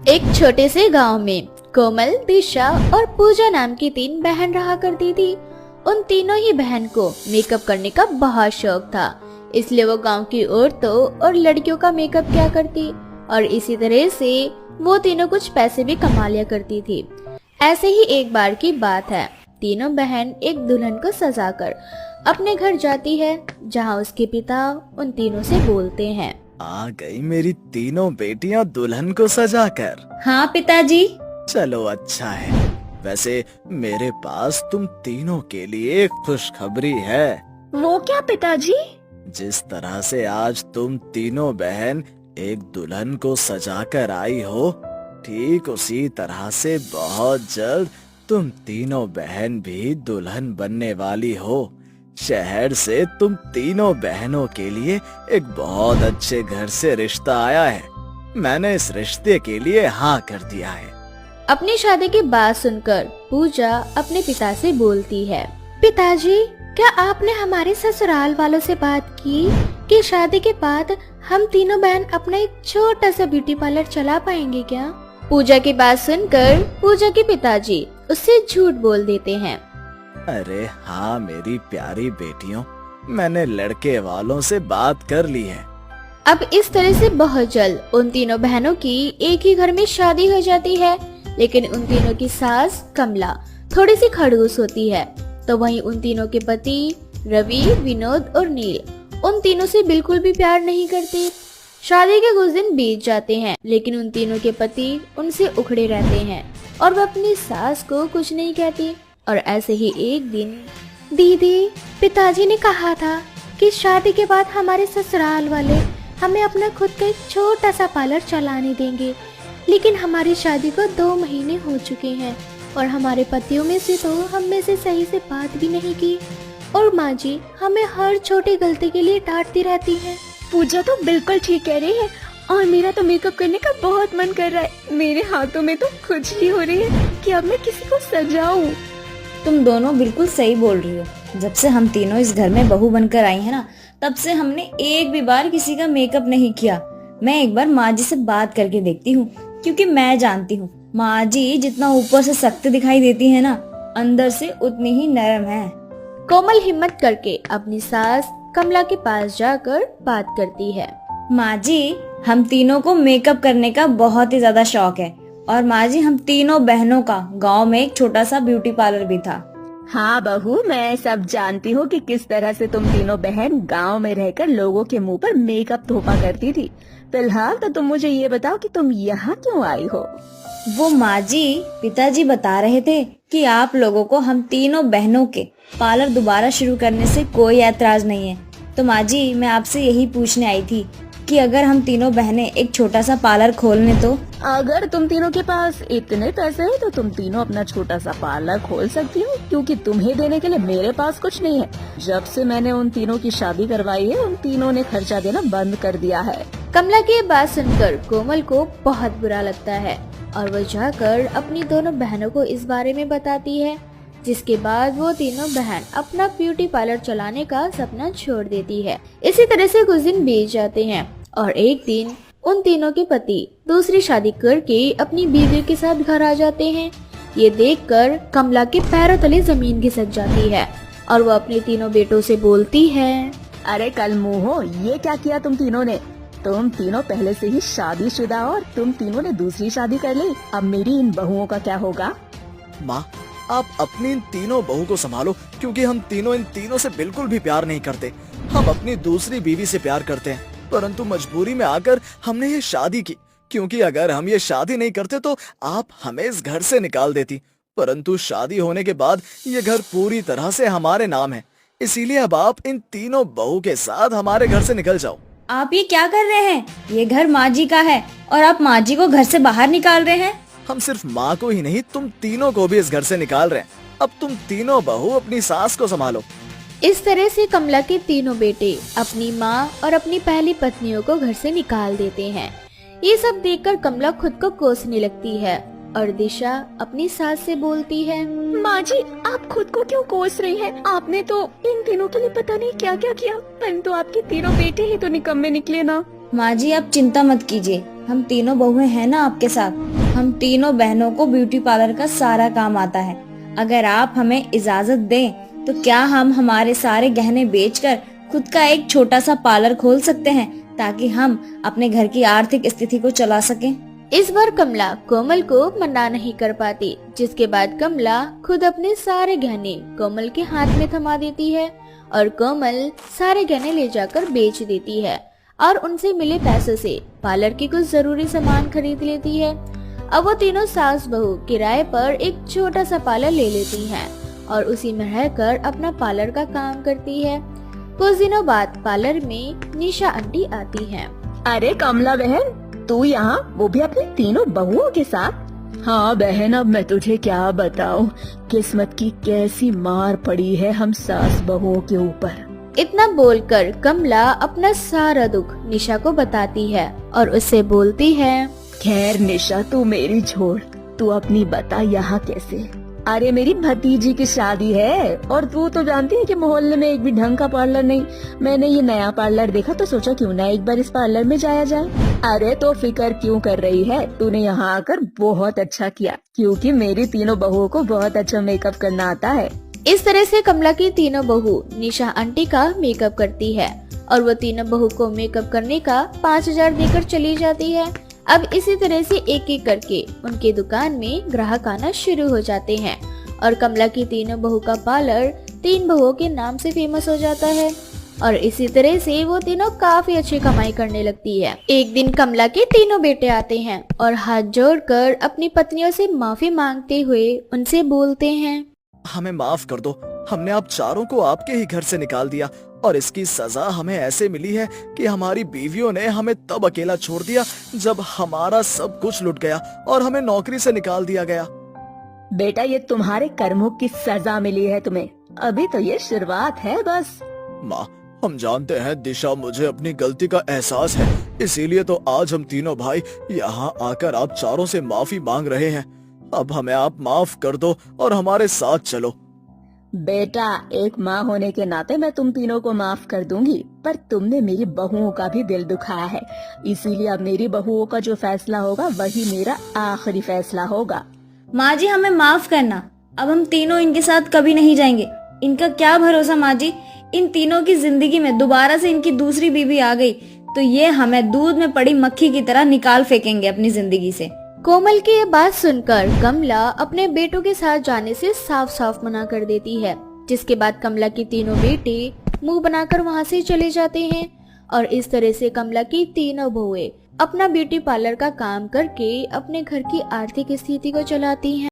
एक छोटे से गांव में कोमल, दिशा और पूजा नाम की 3 बहन रहा करती थी। उन तीनों ही बहन को मेकअप करने का बहुत शौक था, इसलिए वो गांव की औरतों और लड़कियों का मेकअप किया करती और इसी तरह से वो तीनों कुछ पैसे भी कमा लिया करती थी। ऐसे ही एक बार की बात है, तीनों बहन एक दुल्हन को सजाकर अपने घर जाती है, जहां उसके पिता उन तीनों से बोलते हैं, आ गई मेरी तीनों बेटियां दुल्हन को सजाकर। हाँ पिताजी। चलो अच्छा है। वैसे मेरे पास तुम तीनों के लिए एक खुशखबरी है। वो क्या पिताजी? जिस तरह से आज तुम तीनों बहन एक दुल्हन को सजाकर आई हो, ठीक उसी तरह से बहुत जल्द तुम तीनों बहन भी दुल्हन बनने वाली हो। शहर से तुम तीनों बहनों के लिए एक बहुत अच्छे घर से रिश्ता आया है। मैंने इस रिश्ते के लिए हाँ कर दिया है। अपनी शादी की बात सुनकर पूजा अपने पिता से बोलती है, पिताजी, क्या आपने हमारे ससुराल वालों से बात की कि शादी के बाद हम तीनों बहन अपना एक छोटा सा ब्यूटी पार्लर चला पाएंगे क्या? पूजा की बात सुनकर पूजा के पिताजी उससे झूठ बोल देते हैं। अरे हाँ मेरी प्यारी बेटियों, मैंने लड़के वालों से बात कर ली है। अब इस तरह से बहुत जल्द उन तीनों बहनों की एक ही घर में शादी हो जाती है, लेकिन उन तीनों की सास कमला थोड़ी सी खड़ूस होती है, तो वहीं उन तीनों के पति रवि, विनोद और नील उन तीनों से बिल्कुल भी प्यार नहीं करते। शादी के कुछ दिन बीत जाते हैं, लेकिन उन तीनों के पति उनसे उखड़े रहते हैं और वह अपनी सास को कुछ नहीं कहती। और ऐसे ही एक दिन, दीदी, पिताजी ने कहा था कि शादी के बाद हमारे ससुराल वाले हमें अपना खुद का एक छोटा सा पार्लर चलाने देंगे, लेकिन हमारी शादी को 2 महीने हो चुके हैं और हमारे पतियों में से तो हम में से सही से बात भी नहीं की, और माँ जी हमें हर छोटी गलती के लिए डांटती रहती हैं। पूजा तो बिल्कुल ठीक कह रही है और मेरा तो मेकअप करने का बहुत मन कर रहा है। मेरे हाथों में तो खुजली हो रही है कि अब मैं किसी को सजाऊं। तुम दोनों बिल्कुल सही बोल रही हो। जब से हम तीनों इस घर में बहू बनकर आई है ना, तब से हमने एक भी बार किसी का मेकअप नहीं किया। मैं एक बार माँ जी से बात करके देखती हूँ, क्योंकि मैं जानती हूँ माँ जी जितना ऊपर से सख्त दिखाई देती है ना, अंदर से उतनी ही नरम है। कोमल हिम्मत करके अपनी सास कमला के पास जाकर बात करती है, माँ जी, हम तीनों को मेकअप करने का बहुत ही ज्यादा शौक है और माँ जी हम तीनों बहनों का गांव में एक छोटा सा ब्यूटी पार्लर भी था। हाँ बहू, मैं सब जानती हूँ कि किस तरह से तुम तीनों बहन गांव में रहकर लोगों के मुंह पर मेकअप थोपा करती थी। फिलहाल तो तुम मुझे ये बताओ कि तुम यहाँ क्यों आई हो? वो माँ जी, पिताजी बता रहे थे कि आप लोगों को हम तीनों बहनों के पार्लर दोबारा शुरू करने से कोई ऐतराज नहीं है, तो माँ जी मैं आपसे यही पूछने आई थी कि अगर हम तीनों बहनें एक छोटा सा पार्लर खोलने तो? अगर तुम तीनों के पास इतने पैसे हैं तो तुम तीनों अपना छोटा सा पार्लर खोल सकती हो, क्योंकि तुम्हें देने के लिए मेरे पास कुछ नहीं है। जब से मैंने उन तीनों की शादी करवाई है, उन तीनों ने खर्चा देना बंद कर दिया है। कमला की बात सुनकर कोमल को बहुत बुरा लगता है और वह जाकर अपनी दोनों बहनों को इस बारे में बताती है, जिसके बाद वो तीनों बहन अपना ब्यूटी पार्लर चलाने का सपना छोड़ देती है। इसी तरह से कुछ दिन बीत जाते हैं और एक दिन उन तीनों के पति दूसरी शादी करके अपनी बीवी के साथ घर आ जाते हैं। ये देखकर कमला के पैरों तले जमीन खिसक जाती है और वो अपने तीनों बेटों से बोलती है, अरे कल मुँहो, ये क्या किया तुम तीनों ने? तुम तीनों पहले से ही शादीशुदा और तुम तीनों ने दूसरी शादी कर ली। अब मेरी इन बहुओं का क्या होगा? माँ, आप अपनी इन तीनों बहू को संभालो, क्योंकि हम तीनों इन तीनों से बिल्कुल भी प्यार नहीं करते। हम अपनी दूसरी बीवी से प्यार करते हैं, परंतु मजबूरी में आकर हमने ये शादी की, क्योंकि अगर हम ये शादी नहीं करते तो आप हमें इस घर से निकाल देती। परंतु शादी होने के बाद ये घर पूरी तरह से हमारे नाम है, इसीलिए अब आप इन तीनों बहू के साथ हमारे घर से निकल जाओ। आप ये क्या कर रहे हैं? ये घर माँ जी का है और आप माँ जी को घर से बाहर निकाल रहे हैं। हम सिर्फ माँ को ही नहीं, तुम तीनों को भी इस घर से निकाल रहे हैं। अब तुम तीनों बहू अपनी सास को संभालो। इस तरह से कमला के तीनों बेटे अपनी माँ और अपनी पहली पत्नियों को घर से निकाल देते हैं। ये सब देखकर कमला खुद को कोसने लगती है और दिशा अपनी सास से बोलती है, माँ जी, आप खुद को क्यों कोस रही हैं? आपने तो इन तीनों के लिए पता नहीं क्या क्या किया, परंतु आपके तीनों बेटे ही तो निकम्मे निकले ना। माँ जी आप चिंता मत कीजिए, हम तीनों बहुएं हैं ना आपके साथ। हम तीनों बहनों को ब्यूटी पार्लर का सारा काम आता है। अगर आप हमें इजाजत दें तो क्या हम हमारे सारे गहने बेचकर खुद का एक छोटा सा पार्लर खोल सकते हैं, ताकि हम अपने घर की आर्थिक स्थिति को चला सकें। इस बार कमला कोमल को मना नहीं कर पाती, जिसके बाद कमला खुद अपने सारे गहने कोमल के हाथ में थमा देती है और कोमल सारे गहने ले जाकर बेच देती है और उनसे मिले पैसों से पार्लर के कुछ जरूरी सामान खरीद लेती है। अब वो तीनों सास बहू किराए पर एक छोटा सा पार्लर ले लेती हैं और उसी में रहकर अपना पार्लर का काम करती है। कुछ दिनों बाद पार्लर में निशा आंटी आती हैं। अरे कमला बहन, तू यहाँ, वो भी अपनी तीनों बहुओं के साथ? हाँ बहन, अब मैं तुझे क्या बताऊँ, किस्मत की कैसी मार पड़ी है हम सास बहुओं के ऊपर। इतना बोलकर कमला अपना सारा दुख निशा को बताती है और उससे बोलती है, खैर निशा, तू मेरी छोड़, तू अपनी बता यहाँ कैसे। अरे मेरी भतीजी की शादी है और तू तो जानती है कि मोहल्ले में एक भी ढंग का पार्लर नहीं। मैंने ये नया पार्लर देखा तो सोचा क्यों ना एक बार इस पार्लर में जाया जाए। अरे तो फिक्र क्यों कर रही है, तूने यहाँ आकर बहुत अच्छा किया, क्योंकि मेरी तीनों बहुओं को बहुत अच्छा मेकअप करना आता है। इस तरह से कमला की तीनों बहू निशा आंटी का मेकअप करती है और वो तीनों बहू को मेकअप करने का 5,000 देकर चली जाती है। अब इसी तरह से एक एक करके उनके दुकान में ग्राहक आना शुरू हो जाते हैं और कमला की तीनों बहू का पार्लर 3 बहुओं के नाम से फेमस हो जाता है और इसी तरह से वो तीनों काफी अच्छी कमाई करने लगती है। एक दिन कमला के तीनों बेटे आते हैं और हाथ जोड़कर अपनी पत्नियों से माफी मांगते हुए उनसे बोलते हैं, हमें माफ कर दो, हमने आप चारों को आपके ही घर से निकाल दिया और इसकी सजा हमें ऐसे मिली है कि हमारी बीवियों ने हमें तब अकेला छोड़ दिया जब हमारा सब कुछ लुट गया और हमें नौकरी से निकाल दिया गया। बेटा, ये तुम्हारे कर्मों की सजा मिली है तुम्हें, अभी तो ये शुरुआत है बस। माँ, हम जानते हैं दिशा, मुझे अपनी गलती का एहसास है, इसीलिए तो आज हम तीनों भाई यहाँ आकर आप चारों से माफी मांग रहे हैं। अब हमें आप माफ कर दो और हमारे साथ चलो। बेटा, एक माँ होने के नाते मैं तुम तीनों को माफ कर दूंगी, पर तुमने मेरी बहुओं का भी दिल दुखाया है, इसीलिए अब मेरी बहुओं का जो फैसला होगा वही मेरा आखिरी फैसला होगा। माँ जी, हमें माफ करना, अब हम तीनों इनके साथ कभी नहीं जाएंगे। इनका क्या भरोसा माँ जी, इन तीनों की जिंदगी में दोबारा से इनकी दूसरी बीवी आ गई तो ये हमें दूध में पड़ी मक्खी की तरह निकाल फेंकेंगे अपनी जिंदगी से। कोमल की ये बात सुनकर कमला अपने बेटों के साथ जाने से साफ साफ मना कर देती है, जिसके बाद कमला की तीनों बेटे मुंह बनाकर वहां से चले जाते हैं और इस तरह से कमला की तीनों बहुएं अपना ब्यूटी पार्लर का काम करके अपने घर की आर्थिक स्थिति को चलाती हैं।